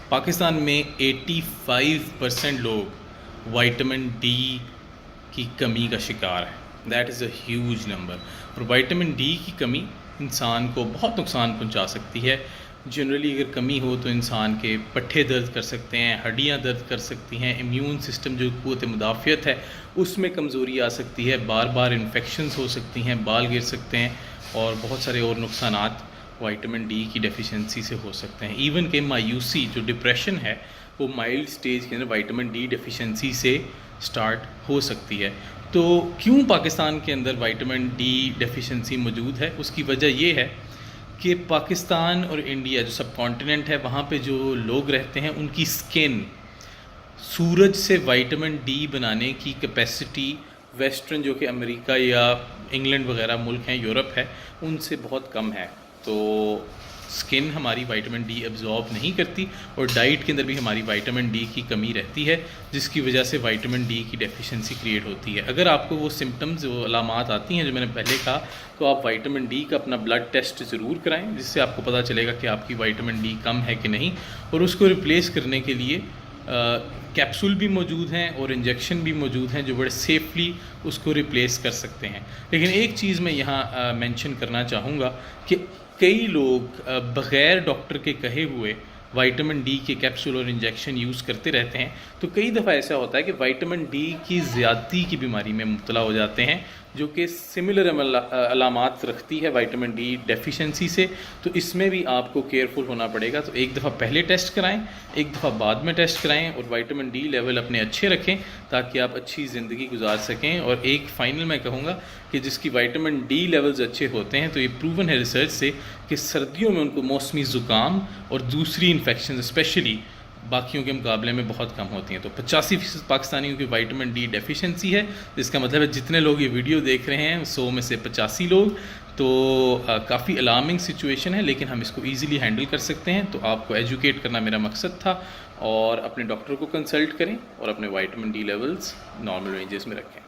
پاکستان میں 85% لوگ vitamin D کی کمی کا شکار ہے. That is a huge number. اور وائٹامن ڈی کی کمی انسان کو بہت نقصان پہنچا سکتی ہے. جنرلی اگر کمی ہو تو انسان کے پٹھے درد کر سکتے ہیں، ہڈیاں درد کر سکتی ہیں، امیون سسٹم جو قوت مدافعت ہے اس میں کمزوری آ سکتی ہے، بار بار انفیکشنز ہو سکتی ہیں، بال گر سکتے ہیں، اور بہت سارے اور نقصانات وائٹامن ڈی کی ڈیفیشنسی سے ہو سکتے ہیں. ایون کہ مایوسی جو ڈپریشن ہے وہ مائلڈ سٹیج کے اندر وائٹامن ڈی ڈیفیشنسی سے سٹارٹ ہو سکتی ہے. تو کیوں پاکستان کے اندر وائٹامن ڈی ڈیفیشنسی موجود ہے؟ اس کی وجہ یہ ہے کہ پاکستان اور انڈیا جو سب کانٹیننٹ ہے وہاں پہ جو لوگ رہتے ہیں ان کی سکن سورج سے وائٹامن ڈی بنانے کی کیپیسٹی ویسٹرن جو کہ امریکہ یا انگلینڈ وغیرہ ملک ہیں، یورپ ہے، ان سے بہت کم ہے. تو سکن ہماری وائٹامن ڈی ایبزارب نہیں کرتی، اور ڈائٹ کے اندر بھی ہماری وائٹامن ڈی کی کمی رہتی ہے، جس کی وجہ سے وائٹامن ڈی کی ڈیفیشنسی کریٹ ہوتی ہے. اگر آپ کو وہ سمٹمز وہ علامات آتی ہیں جو میں نے پہلے کہا، تو آپ وائٹامن ڈی کا اپنا بلڈ ٹیسٹ ضرور کرائیں، جس سے آپ کو پتہ چلے گا کہ آپ کی وائٹامن ڈی کم ہے کہ نہیں. اور اس کو ریپلیس کرنے کے لیے کیپسول بھی موجود ہیں اور انجیکشن بھی موجود ہیں جو بڑے سیفلی اس کو ریپلیس کر سکتے ہیں. لیکن ایک چیز میں یہاں مینشن کرنا چاہوں گا کہ کئی لوگ بغیر ڈاکٹر کے کہے ہوئے وائٹامن ڈی کے کیپسول اور انجیکشن یوز کرتے رہتے ہیں. تو کئی دفعہ ایسا ہوتا ہے کہ وائٹامن ڈی کی زیادتی کی بیماری میں مبتلا ہو جاتے ہیں، جو کہ سملر علامات رکھتی ہے وائٹامن ڈی ڈیفیشنسی سے. تو اس میں بھی آپ کو کیئرفل ہونا پڑے گا. تو ایک دفعہ پہلے ٹیسٹ کرائیں، ایک دفعہ بعد میں ٹیسٹ کرائیں، اور وائٹامن ڈی لیول اپنے اچھے رکھیں تاکہ آپ اچھی زندگی گزار سکیں. اور ایک فائنل میں کہوں گا کہ جس کی وائٹامن ڈی لیولز اچھے ہوتے ہیں، تو یہ پروون ہے ریسرچ سے کہ سردیوں میں ان کو موسمی زکام اور دوسری انفیکشنز اسپیشلی باقیوں کے مقابلے میں بہت کم ہوتی ہیں. تو 85% پاکستانیوں کی وائٹامن ڈی ڈیفیشنسی ہے، جس کا مطلب ہے جتنے لوگ یہ ویڈیو دیکھ رہے ہیں 100 میں سے 85 لوگ. تو کافی الارمنگ سچویشن ہے، لیکن ہم اس کو ایزیلی ہینڈل کر سکتے ہیں. تو آپ کو ایجوکیٹ کرنا میرا مقصد تھا، اور اپنے ڈاکٹر کو کنسلٹ کریں اور اپنے vitamin D levels normal ranges میں رکھیں.